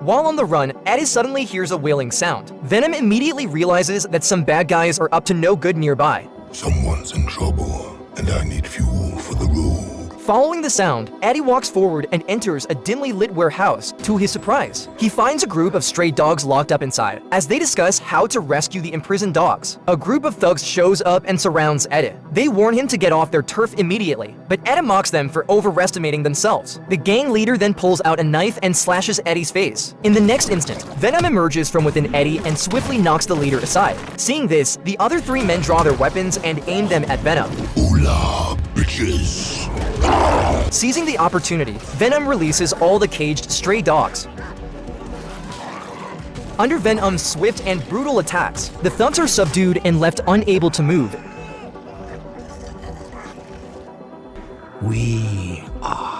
While on the run, Eddie suddenly hears a wailing sound. Venom immediately realizes that some bad guys are up to no good nearby. Someone's in trouble, and I need fuel for the road. Following the sound, Eddie walks forward and enters a dimly lit warehouse. To his surprise, he finds a group of stray dogs locked up inside. As they discuss how to rescue the imprisoned dogs, a group of thugs shows up and surrounds Eddie. They warn him to get off their turf immediately, but Eddie mocks them for overestimating themselves. The gang leader then pulls out a knife and slashes Eddie's face. In the next instant, Venom emerges from within Eddie and swiftly knocks the leader aside. Seeing this, the other three men draw their weapons and aim them at Venom. Hola, bitches. Seizing the opportunity, Venom releases all the caged stray dogs. Under Venom's swift and brutal attacks, the thugs are subdued and left unable to move. We are.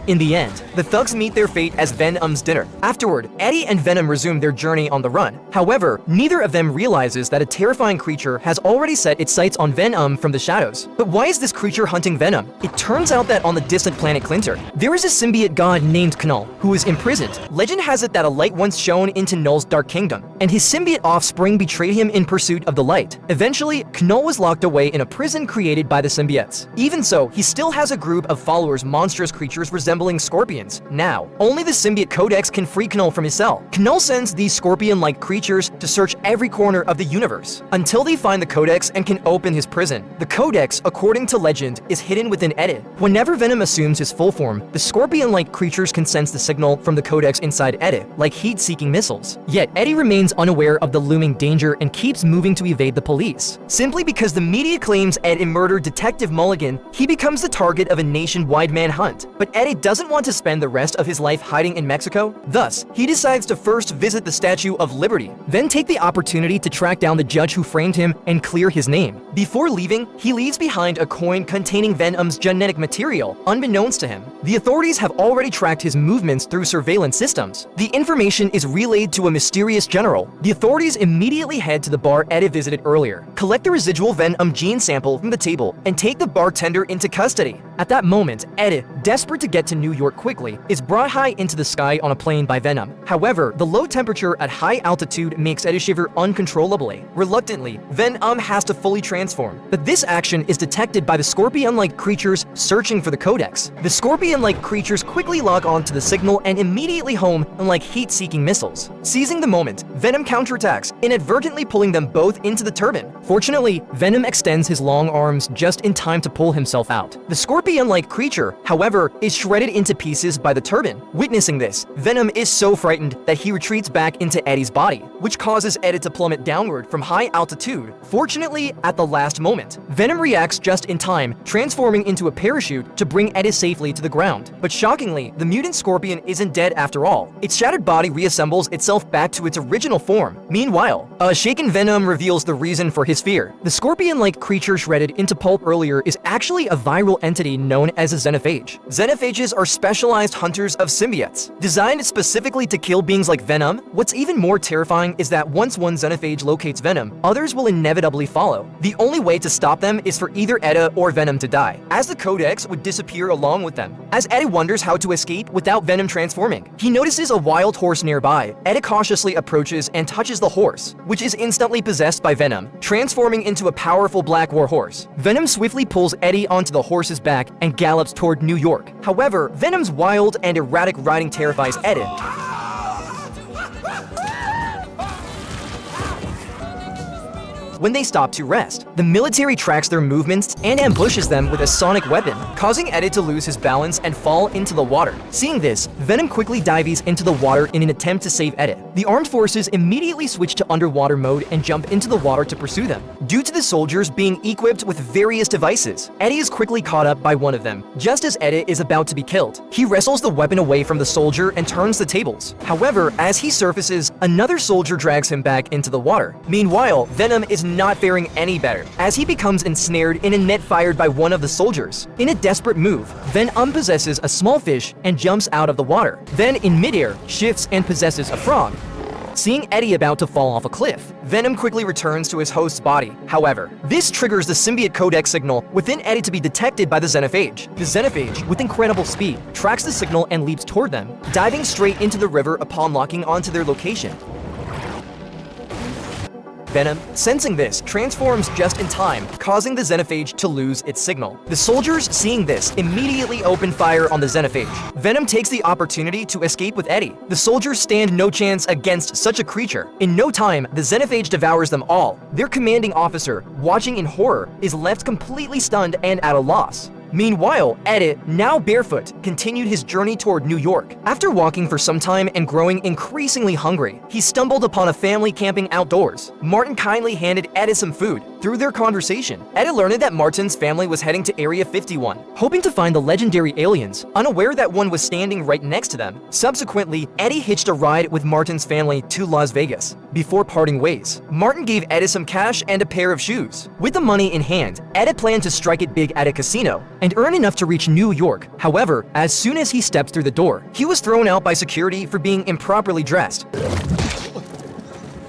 In the end, the thugs meet their fate as Venom's dinner. Afterward, Eddie and Venom resume their journey on the run. However, neither of them realizes that a terrifying creature has already set its sights on Venom from the shadows. But why is this creature hunting Venom? It turns out that on the distant planet Clinter, there is a symbiote god named Knull, who is imprisoned. Legend has it that a light once shone into Knull's dark kingdom, and his symbiote offspring betrayed him in pursuit of the light. Eventually, Knull was locked away in a prison created by the symbiotes. Even so, he still has a group of followers, monstrous creatures resembling scorpions. Now, only the symbiote codex can free Knull from his cell. Knull sends these scorpion-like creatures to search every corner of the universe until they find the codex and can open his prison. The codex, according to legend, is hidden within Eddie. Whenever Venom assumes his full form, the scorpion-like creatures can sense the signal from the codex inside Eddie, like heat-seeking missiles. Yet, Eddie remains unaware of the looming danger and keeps moving to evade the police. Simply because the media claims Eddie murdered Detective Mulligan, he becomes the target of a nationwide manhunt. But Eddie doesn't want to spend the rest of his life hiding in Mexico. Thus, he decides to first visit the Statue of Liberty, then take the opportunity to track down the judge who framed him and clear his name. Before leaving, he leaves behind a coin containing Venom's genetic material, unbeknownst to him. The authorities have already tracked his movements through surveillance systems. The information is relayed to a mysterious general. The authorities immediately head to the bar Eddie visited earlier, collect the residual Venom gene sample from the table, and take the bartender into custody. At that moment, Eddie, desperate to get to New York quickly, is brought high into the sky on a plane by Venom. However, the low temperature at high altitude makes Eddie shiver uncontrollably. Reluctantly, Venom has to fully transform, but this action is detected by the scorpion-like creatures searching for the codex. The scorpion-like creatures quickly log on to the signal and immediately home like heat-seeking missiles. Seizing the moment, Venom counterattacks, inadvertently pulling them both into the turbine. Fortunately, Venom extends his long arms just in time to pull himself out. The scorpion-like creature, however, is shredded into pieces by the turbine. Witnessing this, Venom is so frightened that he retreats back into Eddie's body, which causes Eddie to plummet downward from high altitude. Fortunately, at the last moment, Venom reacts just in time, transforming into a parachute to bring Eddie safely to the ground. But shockingly, the mutant scorpion isn't dead after all. Its shattered body reassembles itself back to its original form. Meanwhile, a shaken Venom reveals the reason for his fear. The scorpion-like creature shredded into pulp earlier is actually a viral entity known as a xenophage. Xenophages are specialized hunters of symbiotes, designed specifically to kill beings like Venom. What's even more terrifying is that once one xenophage locates Venom, others will inevitably follow. The only way to stop them is for either Eddie or Venom to die, as the codex would disappear along with them. As Eddie wonders how to escape without Venom transforming, he notices a wild horse nearby. Eddie cautiously approaches and touches the horse, which is instantly possessed by Venom, transforming into a powerful black war horse. Venom swiftly pulls Eddie onto the horse's back and gallops toward New York. However, Venom's wild and erratic riding terrifies Eddie. When they stop to rest, the military tracks their movements and ambushes them with a sonic weapon, causing Eddie to lose his balance and fall into the water. Seeing this, Venom quickly dives into the water in an attempt to save Eddie. The armed forces immediately switch to underwater mode and jump into the water to pursue them. Due to the soldiers being equipped with various devices, Eddie is quickly caught up by one of them. Just as Eddie is about to be killed, he wrestles the weapon away from the soldier and turns the tables. However, as he surfaces, another soldier drags him back into the water. Meanwhile, Venom is not faring any better, as he becomes ensnared in a net fired by one of the soldiers. In a desperate move, Venom possesses a small fish and jumps out of the water, then in midair shifts and possesses a frog. Seeing Eddie about to fall off a cliff, Venom quickly returns to his host's body. However, this triggers the symbiote codex signal within Eddie to be detected by the Xenophage. The Xenophage, with incredible speed, tracks the signal and leaps toward them, diving straight into the river upon locking onto their location. Venom, sensing this, transforms just in time, causing the Xenophage to lose its signal. The soldiers, seeing this, immediately open fire on the Xenophage. Venom takes the opportunity to escape with Eddie. The soldiers stand no chance against such a creature. In no time, the Xenophage devours them all. Their commanding officer, watching in horror, is left completely stunned and at a loss. Meanwhile, Eddie, now barefoot, continued his journey toward New York. After walking for some time and growing increasingly hungry, he stumbled upon a family camping outdoors. Martin kindly handed Eddie some food. Through their conversation, Eddie learned that Martin's family was heading to Area 51, hoping to find the legendary aliens, unaware that one was standing right next to them. Subsequently, Eddie hitched a ride with Martin's family to Las Vegas. Before parting ways, Martin gave Eddie some cash and a pair of shoes. With the money in hand, Eddie planned to strike it big at a casino and earn enough to reach New York. However, as soon as he stepped through the door, he was thrown out by security for being improperly dressed.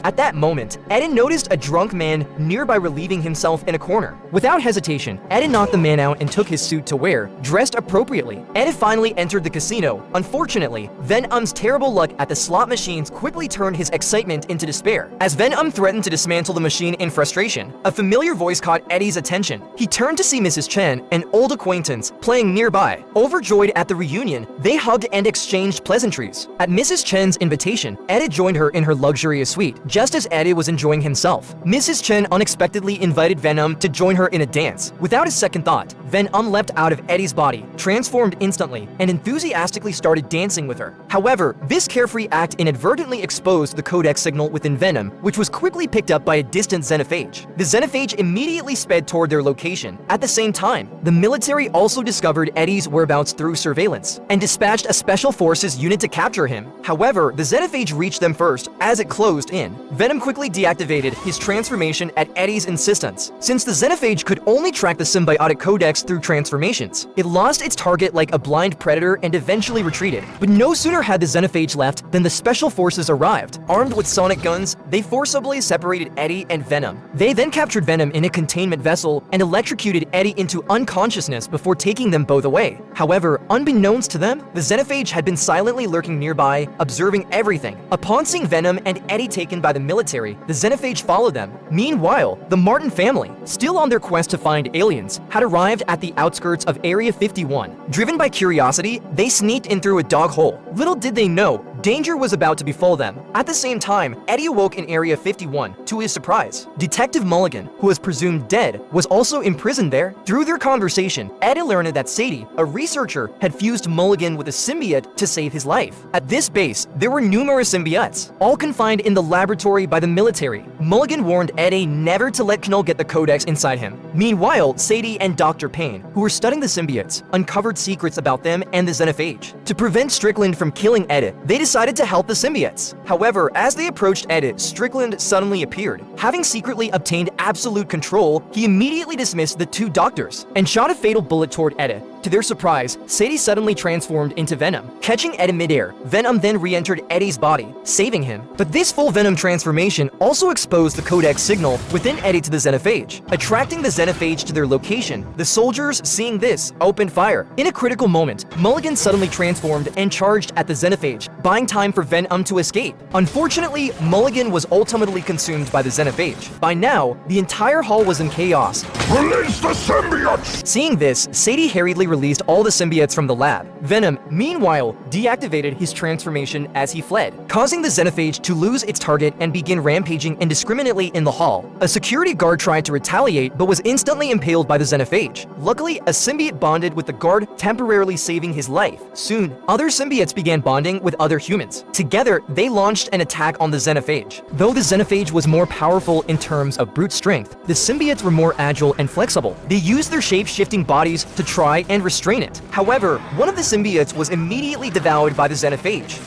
At that moment, Eddie noticed a drunk man nearby relieving himself in a corner. Without hesitation, Eddie knocked the man out and took his suit to wear, dressed appropriately. Eddie finally entered the casino. Unfortunately, Venom's terrible luck at the slot machines quickly turned his excitement into despair. As Venom threatened to dismantle the machine in frustration, a familiar voice caught Eddie's attention. He turned to see Mrs. Chen, an old acquaintance, playing nearby. Overjoyed at the reunion, they hugged and exchanged pleasantries. At Mrs. Chen's invitation, Eddie joined her in her luxurious suite, just as Eddie was enjoying himself. Mrs. Chen unexpectedly invited Venom to join her in a dance. Without a second thought, Venom leapt out of Eddie's body, transformed instantly, and enthusiastically started dancing with her. However, this carefree act inadvertently exposed the codex signal within Venom, which was quickly picked up by a distant Xenophage. The Xenophage immediately sped toward their location. At the same time, the military also discovered Eddie's whereabouts through surveillance and dispatched a special forces unit to capture him. However, the Xenophage reached them first as it closed in. Venom quickly deactivated his transformation at Eddie's insistence. Since the Xenophage could only track the symbiotic codex through transformations, it lost its target like a blind predator and eventually retreated. But no sooner had the Xenophage left than the special forces arrived. Armed with sonic guns, they forcibly separated Eddie and Venom. They then captured Venom in a containment vessel and electrocuted Eddie into unconsciousness before taking them both away. However, unbeknownst to them, the Xenophage had been silently lurking nearby, observing everything. Upon seeing Venom and Eddie taken by the military, the Xenophage followed them. Meanwhile, the Martin family, still on their quest to find aliens, had arrived at the outskirts of Area 51. Driven by curiosity, they sneaked in through a dog hole. Little did they know, danger was about to befall them. At the same time, Eddie awoke in Area 51. To his surprise, Detective Mulligan, who was presumed dead, was also imprisoned there. Through their conversation, Eddie learned that Sadie, a researcher, had fused Mulligan with a symbiote to save his life. At this base, there were numerous symbiotes, all confined in the laboratory by the military. Mulligan warned Eddie never to let Knoll get the codex inside him. Meanwhile, Sadie and Dr. Payne, who were studying the symbiotes, uncovered secrets about them and the Xenophage. To prevent Strickland from killing Eddie, they decided to help the symbiotes. However, as they approached Eddie, Strickland suddenly appeared. Having secretly obtained absolute control, he immediately dismissed the two doctors and shot a fatal bullet toward Eddie. To their surprise, Sadie suddenly transformed into Venom. Catching Eddie midair, Venom then re-entered Eddie's body, saving him. But this full Venom transformation also exposed the codex signal within Eddie to the Xenophage, attracting the Xenophage to their location. The soldiers, seeing this, opened fire. In a critical moment, Mulligan suddenly transformed and charged at the Xenophage, buying time for Venom to escape. Unfortunately, Mulligan was ultimately consumed by the Xenophage. By now, the entire hall was in chaos. Release the symbiotes! Seeing this, Sadie hurriedly released all the symbiotes from the lab. Venom, meanwhile, deactivated his transformation as he fled, causing the Xenophage to lose its target and begin rampaging indiscriminately in the hall. A security guard tried to retaliate but was instantly impaled by the Xenophage. Luckily, a symbiote bonded with the guard, temporarily saving his life. Soon, other symbiotes began bonding with other humans. Together, they launched an attack on the Xenophage. Though the Xenophage was more powerful in terms of brute strength, the symbiotes were more agile and flexible. They used their shape-shifting bodies to try and restrain it. However, one of the symbiotes was immediately devoured by the Xenophage.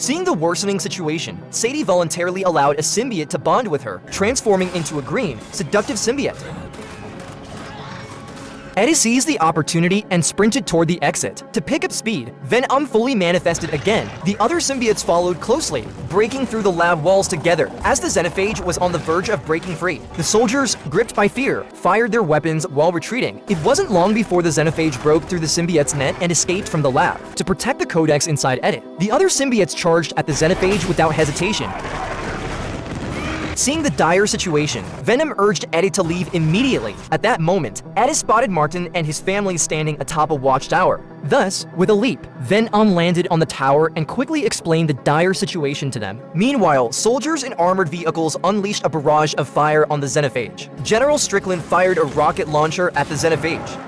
Seeing the worsening situation, Sadie voluntarily allowed a symbiote to bond with her, transforming into a green, seductive symbiote. Eddie seized the opportunity and sprinted toward the exit. To pick up speed, Venom fully manifested again. The other symbiotes followed closely, breaking through the lab walls together. As the xenophage was on the verge of breaking free, the soldiers, gripped by fear, fired their weapons while retreating. It wasn't long before the xenophage broke through the symbiote's net and escaped from the lab. To protect the codex inside Eddie, the other symbiotes charged at the xenophage without hesitation. Seeing the dire situation, Venom urged Eddie to leave immediately. At that moment, Eddie spotted Martin and his family standing atop a watchtower. Thus, with a leap, Venom landed on the tower and quickly explained the dire situation to them. Meanwhile, soldiers in armored vehicles unleashed a barrage of fire on the xenophage. General Strickland fired a rocket launcher at the xenophage,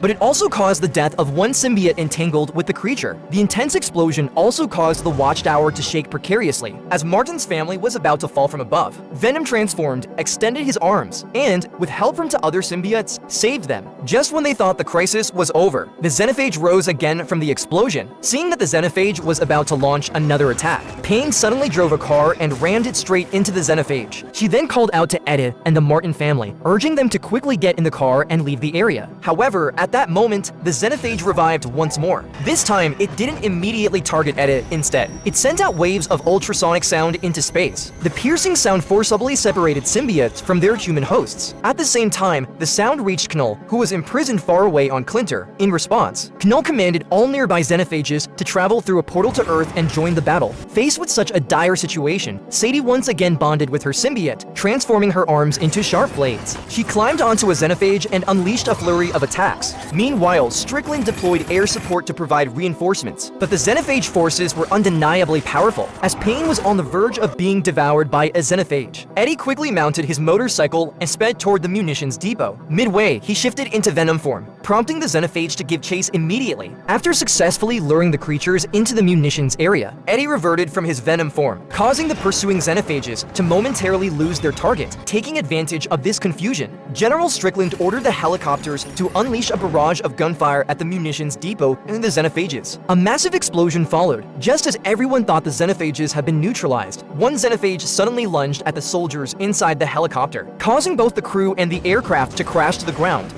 but it also caused the death of one symbiote entangled with the creature. The intense explosion also caused the watchtower to shake precariously. As Martin's family was about to fall from above, Venom transformed, extended his arms, and, with help from other symbiotes, saved them. Just when they thought the crisis was over, the xenophage rose again from the explosion. Seeing that the xenophage was about to launch another attack, Payne suddenly drove a car and rammed it straight into the xenophage. She then called out to Eddie and the Martin family, urging them to quickly get in the car and leave the area. However, at that moment, the xenophage revived once more. This time, it didn't immediately target Eddie. Instead, it sent out waves of ultrasonic sound into space. The piercing sound forcibly separated symbiotes from their human hosts. At the same time, the sound reached Knull, who was imprisoned far away on Clinter. In response, Knull commanded all nearby xenophages to travel through a portal to Earth and join the battle. Faced with such a dire situation, Sadie once again bonded with her symbiote, transforming her arms into sharp blades. She climbed onto a xenophage and unleashed a flurry of attacks. Meanwhile, Strickland deployed air support to provide reinforcements, but the xenophage forces were undeniably powerful, as Payne was on the verge of being devoured by a xenophage. Eddie quickly mounted his motorcycle and sped toward the munitions depot. Midway, he shifted into Venom form, prompting the xenophage to give chase immediately. After successfully luring the creatures into the munitions area, Eddie reverted from his Venom form, causing the pursuing xenophages to momentarily lose their target. Taking advantage of this confusion, General Strickland ordered the helicopters to unleash a barrage of gunfire at the munitions depot and the xenophages. A massive explosion followed. Just as everyone thought the xenophages had been neutralized, one xenophage suddenly lunged at the soldiers inside the helicopter, causing both the crew and the aircraft to crash to the ground.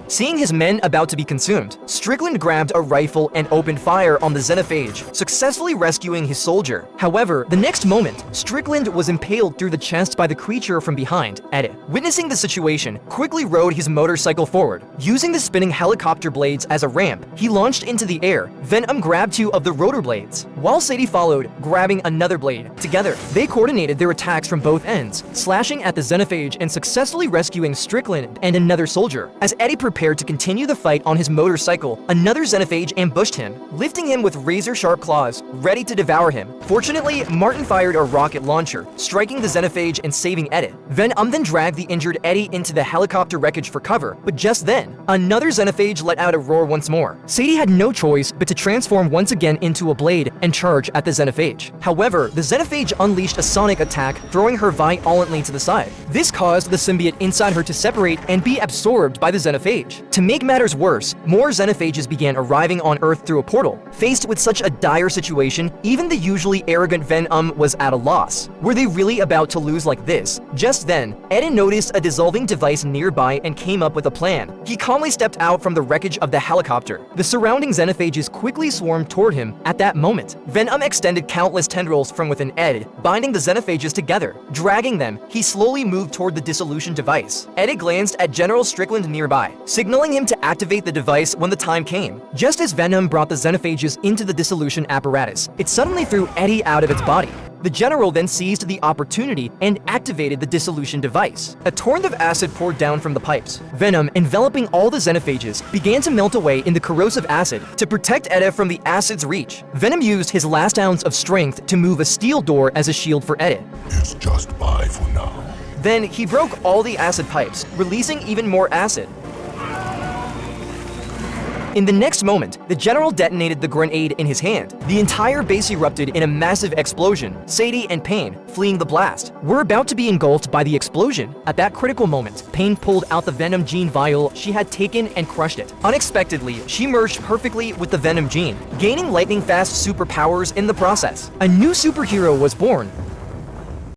Seeing his men about to be consumed, Strickland grabbed a rifle and opened fire on the xenophage, successfully rescuing his soldier. However, the next moment, Strickland was impaled through the chest by the creature from behind. Eddie, witnessing the situation, quickly rode his motorcycle forward. Using the spinning helicopter blades as a ramp, he launched into the air. Venom grabbed two of the rotor blades, while Sadie followed, grabbing another blade. Together, they coordinated their attacks from both ends, slashing at the xenophage and successfully rescuing Strickland and another soldier. As Eddie prepared to continue the fight on his motorcycle, another xenophage ambushed him, lifting him with razor-sharp claws, ready to devour him. Fortunately, Martin fired a rocket launcher, striking the xenophage and saving Eddie. Venom then dragged the injured Eddie into the helicopter wreckage for cover, but just then, another xenophage let out a roar once more. Sadie had no choice but to transform once again into a blade and charge at the xenophage. However, the xenophage unleashed a sonic attack, throwing her violently to the side. This caused the symbiote inside her to separate and be absorbed by the xenophage. To make matters worse, more xenophages began arriving on Earth through a portal. Faced with such a dire situation, even the usually arrogant Venom was at a loss. Were they really about to lose like this? Just then, Eddie noticed a dissolving device nearby and came up with a plan. He calmly stepped out from the wreckage of the helicopter. The surrounding xenophages quickly swarmed toward him. At that moment, Venom extended countless tendrils from within Eddie, binding the xenophages together. Dragging them, he slowly moved toward the dissolution device. Eddie glanced at General Strickland nearby, signaling him to activate the device when the time came. Just as Venom brought the xenophages into the dissolution apparatus, it suddenly threw Eddie out of its body. The general then seized the opportunity and activated the dissolution device. A torrent of acid poured down from the pipes. Venom, enveloping all the xenophages, began to melt away in the corrosive acid. To protect Eddie from the acid's reach, Venom used his last ounce of strength to move a steel door as a shield for Eddie. It's just bye for now. Then he broke all the acid pipes, releasing even more acid. In the next moment, the general detonated the grenade in his hand. The entire base erupted in a massive explosion. Sadie and Payne, fleeing the blast, were about to be engulfed by the explosion. At that critical moment, Payne pulled out the Venom gene vial she had taken and crushed it. Unexpectedly, she merged perfectly with the Venom gene, gaining lightning-fast superpowers in the process. A new superhero was born,